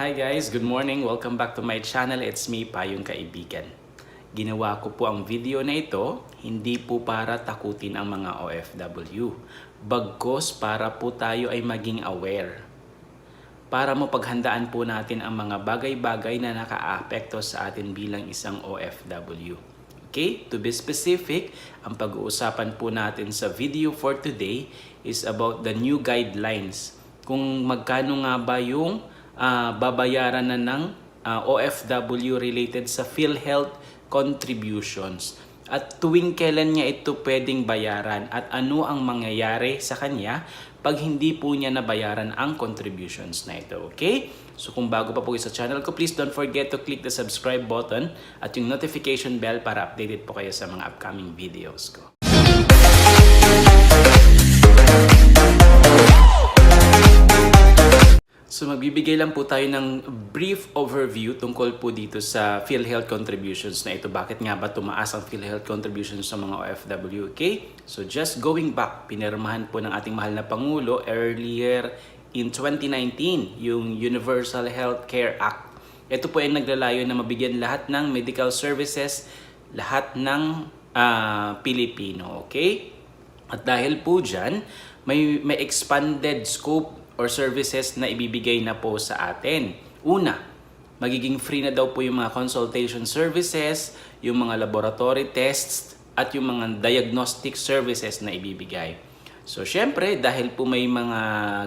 Hi guys, good morning. Welcome back to my channel. It's me, Payong Kaibigan. Ginawa ko po ang video na ito, hindi po para takutin ang mga OFW. Bagkus para po tayo ay maging aware. Para mapaghandaan po natin ang mga bagay-bagay na nakaapekto sa atin bilang isang OFW. Okay, to be specific, ang pag-uusapan po natin sa video for today is about the new guidelines. Kung magkano nga ba yung babayaran na ng OFW related sa PhilHealth contributions at tuwing kailan niya ito pwedeng bayaran at ano ang mangyayari sa kanya pag hindi po niya nabayaran ang contributions na ito. Okay? So kung bago pa po sa channel ko, please don't forget to click the subscribe button at yung notification bell para updated po kayo sa mga upcoming videos ko. So magbibigay lang po tayo ng brief overview tungkol po dito sa PhilHealth contributions na ito. Bakit nga ba tumaas ang PhilHealth contributions sa mga OFW? Okay? So just going back, pinirmahan po ng ating mahal na Pangulo earlier in 2019 yung Universal Healthcare Act. Ito po ay naglalayo na mabigyan lahat ng medical services, lahat ng Pilipino. Okay? At dahil po dyan, may expanded scope or services na ibibigay na po sa atin. Una, magiging free na daw po yung mga consultation services, yung mga laboratory tests, at yung mga diagnostic services na ibibigay. So, syempre, dahil po may mga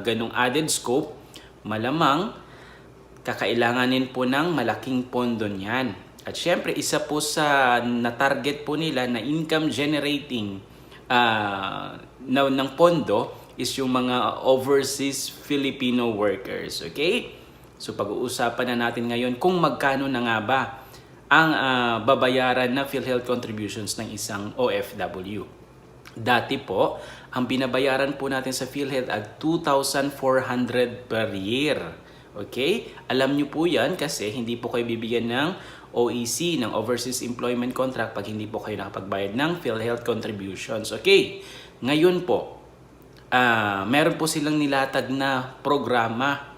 ganong added scope, malamang kakailanganin po ng malaking pondo niyan. At syempre, isa po sa na-target po nila na income generating ng pondo is yung mga overseas Filipino workers. Okay? So pag-uusapan na natin ngayon kung magkano na nga ba ang babayaran na PhilHealth contributions ng isang OFW. Dati po, ang binabayaran po natin sa PhilHealth ay 2,400 per year. Okay? Alam nyo po yan kasi hindi po kayo bibigyan ng OEC, ng Overseas Employment Contract pag hindi po kayo nakapagbayad ng PhilHealth contributions. Okay? Ngayon po, meron po silang nilatag na programa.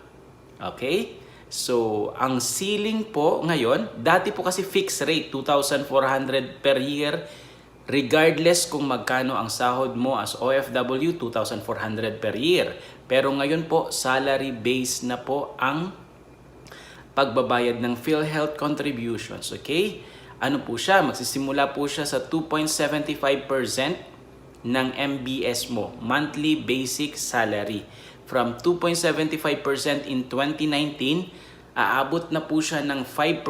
Okay? So, ang ceiling po ngayon, dati po kasi fixed rate, 2,400 per year, regardless kung magkano ang sahod mo as OFW, 2,400 per year. Pero ngayon po, salary based na po ang pagbabayad ng PhilHealth contributions. Okay? Ano po siya? Magsisimula po siya sa 2.75% ng MBS mo, monthly basic salary. From 2.75% in 2019, aabot na po siya ng 5%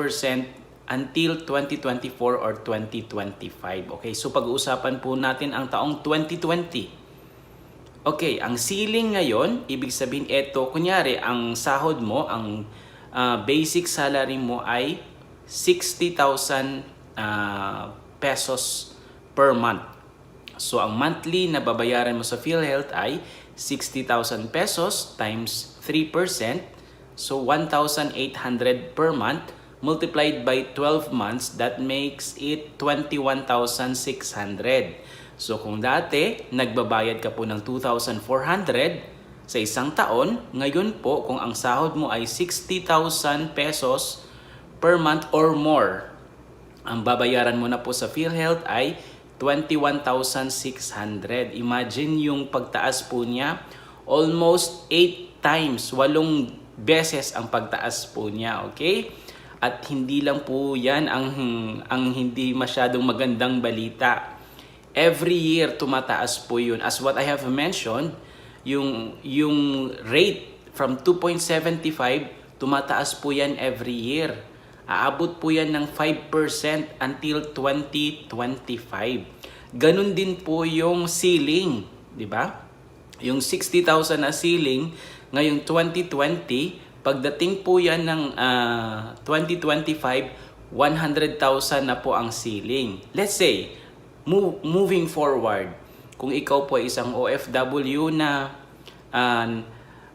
until 2024 or 2025. Okay, so pag-uusapan po natin ang taong 2020. Okay, ang ceiling ngayon, ibig sabihin ito, kunyari, ang sahod mo, ang basic salary mo ay 60,000 pesos per month. So, ang monthly na babayaran mo sa PhilHealth ay 60,000 pesos times 3%. So, 1,800 per month multiplied by 12 months. That makes it 21,600. So, kung dati, nagbabayad ka po ng 2,400 sa isang taon, ngayon po, kung ang sahod mo ay 60,000 pesos per month or more, ang babayaran mo na po sa PhilHealth ay 21,600. Imagine yung pagtaas po niya, almost 8 times, 8 beses ang pagtaas po niya, okay? At hindi lang po yan ang hindi masyadong magandang balita. Every year tumataas po yun. As what I have mentioned, yung rate from 2.75, tumataas po yan every year. Aabot po yan ng 5% until 2025. Ganun din po yung ceiling, di ba? Yung 60,000 na ceiling, ngayong 2020, pagdating po yan ng 2025, 100,000 na po ang ceiling. Let's say, moving forward, kung ikaw po ay isang OFW na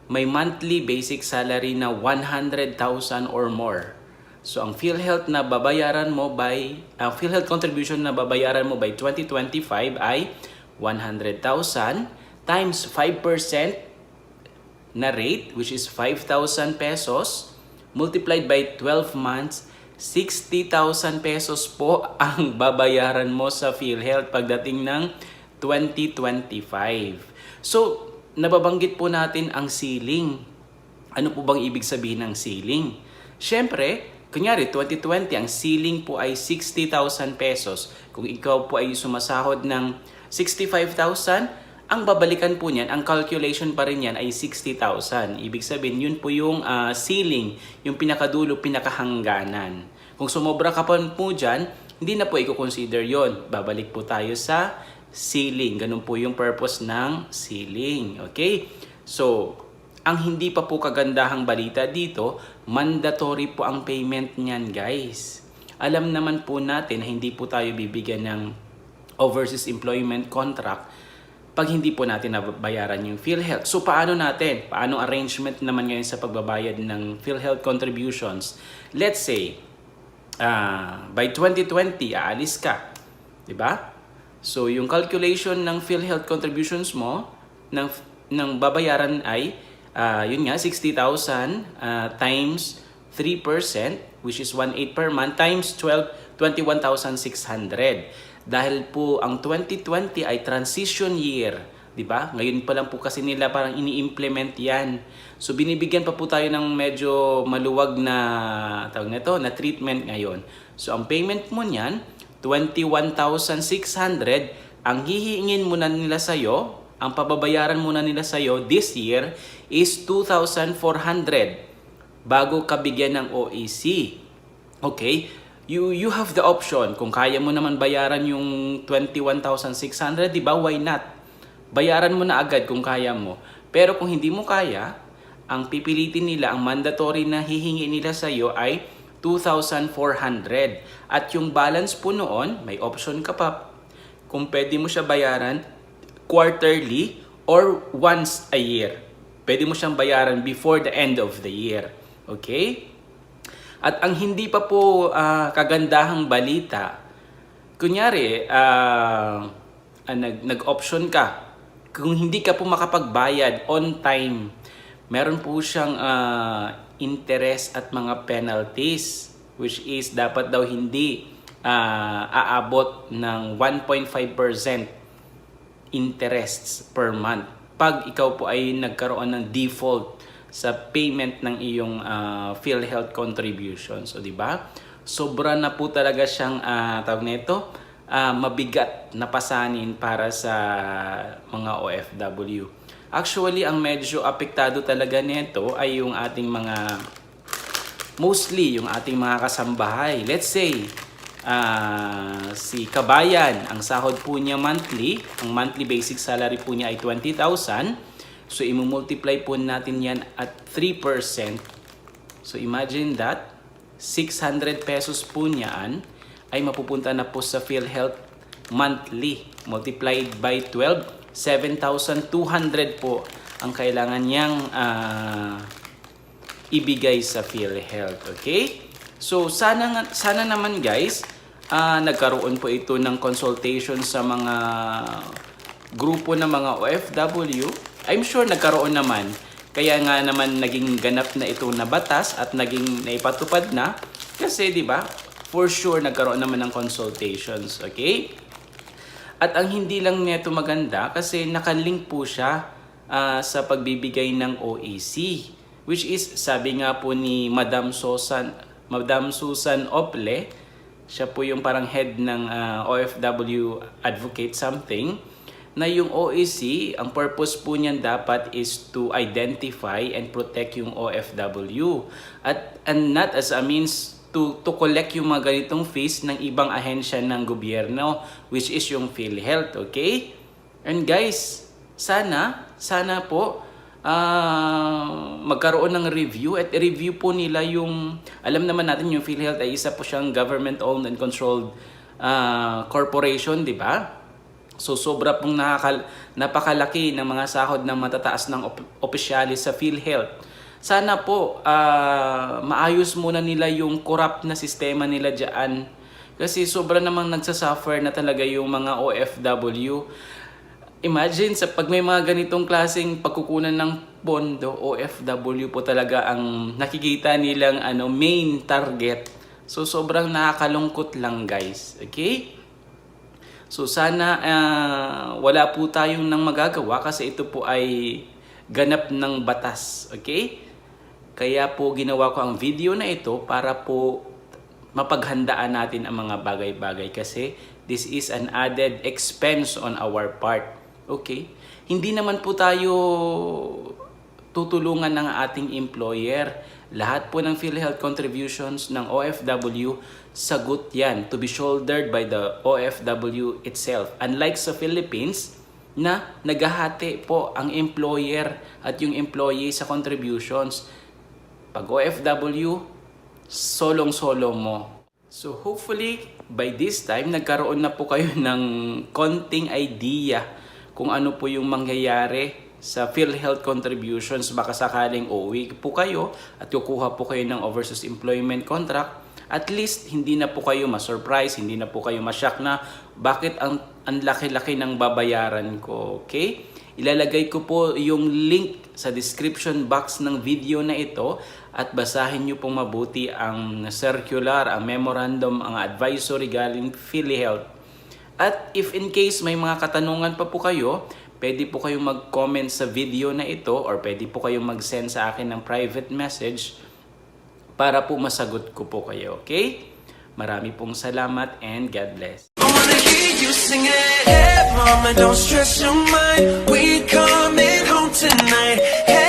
may monthly basic salary na 100,000 or more, so ang PhilHealth na babayaran mo PhilHealth contribution na babayaran mo by 2025 ay 100,000 times 5% na rate, which is 5,000 pesos multiplied by 12 months, 60,000 pesos po ang babayaran mo sa PhilHealth pagdating ng 2025. So, nababanggit po natin ang ceiling. Ano po bang ibig sabihin ng ceiling? Siyempre, kunyari 2020, ang ceiling po ay 60,000 pesos. Kung ikaw po ay sumasahod ng 65,000, ang babalikan po niyan, ang calculation pa rin yan ay 60,000. Ibig sabihin, yun po yung ceiling, yung pinakadulo, pinakahangganan. Kung sumobra ka pa po dyan, hindi na po i-consider yon. Babalik po tayo sa ceiling. Ganun po yung purpose ng ceiling. Okay? So, ang hindi pa po kagandahang balita dito, mandatory po ang payment niyan, guys. Alam naman po natin na hindi po tayo bibigyan ng overseas employment contract pag hindi po natin nabayaran yung PhilHealth. So paano natin? Paano arrangement naman ngayon sa pagbabayad ng PhilHealth contributions? Let's say, by 2020, aalis ka. Diba? So yung calculation ng PhilHealth contributions mo, ng babayaran ay, yun nga, 60,000 times 3%, which is 1.8 per month, times 12, 21,600. Dahil po ang 2020 ay transition year, di ba? Ngayon pa lang po kasi nila parang ini-implement 'yan. So binibigyan pa po tayo ng medyo maluwag na tawag nito na treatment ngayon. So ang payment mo niyan, 21,600, ang hihingin muna nila sa iyo, ang pababayaran muna nila sa iyo this year is 2,400 bago ka bigyan ng OEC. Okay? You have the option. Kung kaya mo naman bayaran yung 21,600, di ba? Why not? Bayaran mo na agad kung kaya mo. Pero kung hindi mo kaya, ang pipilitin nila, ang mandatory na hihingi nila sa iyo ay 2,400. At yung balance po noon, may option ka pa. Kung pwede mo siya bayaran quarterly or once a year. Pwede mo siyang bayaran before the end of the year. Okay? At ang hindi pa po kagandahang balita, kunyari, nag-option ka, kung hindi ka po makapagbayad on time, meron po siyang interest at mga penalties, which is dapat daw hindi aabot ng 1.5% interests per month pag ikaw po ay nagkaroon ng default sa payment ng iyong PhilHealth contribution. So, di ba? Sobra na po talaga siyang tawag nito, mabigat na pasanin para sa mga OFW. Actually, ang medyo apektado talaga nito ay yung ating mga mostly yung ating mga kasambahay. Let's say si Kabayan, ang sahod po niya monthly, ang monthly basic salary po niya ay 20,000. So, i-multiply po natin yan at 3%. So, imagine that, 600 pesos po niyan ay mapupunta na po sa PhilHealth monthly. Multiplied by 12, 7,200 po ang kailangan niyang ibigay sa PhilHealth. Okay? So, sana naman guys, nagkaroon po ito ng consultation sa mga grupo ng mga OFW. I'm sure nagkaroon naman. Kaya nga naman naging ganap na ito na batas at naging naipatupad na. Kasi di ba, for sure nagkaroon naman ng consultations. Okay? At ang hindi lang nito maganda kasi nakalink po siya sa pagbibigay ng OEC. Which is, sabi nga po ni Madam Susan Ople, siya po yung parang head ng OFW Advocate something, na yung OEC, ang purpose po niyan dapat is to identify and protect yung OFW. And not as a means to collect yung mga ganitong fees ng ibang ahensya ng gobyerno, which is yung PhilHealth, okay? And guys, sana po magkaroon ng review at review po nila yung, alam naman natin yung PhilHealth ay isa po siyang government-owned and controlled corporation, di ba? So sobra pong napakalaki ng mga sahod ng matataas ng opisyalis sa PhilHealth. Sana po maayos muna nila yung corrupt na sistema nila dyan. Kasi sobra namang nagsasuffer na talaga yung mga OFW. Imagine sa pag may mga ganitong klaseng pagkukunan ng pondo, OFW po talaga ang nakikita nilang main target. So sobrang nakakalungkot lang guys. Okay? So sana wala po tayong nang magagawa kasi ito po ay ganap ng batas. Okay? Kaya po ginawa ko ang video na ito para po mapaghandaan natin ang mga bagay-bagay kasi this is an added expense on our part. Okay? Hindi naman po tayo tutulungan ng ating employer. Lahat po ng PhilHealth contributions ng OFW, sagot yan to be shouldered by the OFW itself. Unlike sa Philippines, na naghahati po ang employer at yung employee sa contributions. Pag OFW, solong-solo mo. So hopefully, by this time, nagkaroon na po kayo ng konting idea kung ano po yung mangyayari sa PhilHealth contributions. Baka sakaling uuwi po kayo at kukuha po kayo ng overseas employment contract. At least, hindi na po kayo ma-surprise, hindi na po kayo ma-shock na bakit ang laki-laki ng babayaran ko. Okay? Ilalagay ko po yung link sa description box ng video na ito at basahin nyo pong mabuti ang circular, ang memorandum, ang advisory galing PhilHealth. At if in case may mga katanungan pa po kayo, pwede po kayong mag-comment sa video na ito or pwede po kayong mag-send sa akin ng private message para po masagot ko po kayo, okay? Marami pong salamat and God bless. I wanna hear you sing it. Hey, mama, don't stress your mind. We coming home tonight. Hey,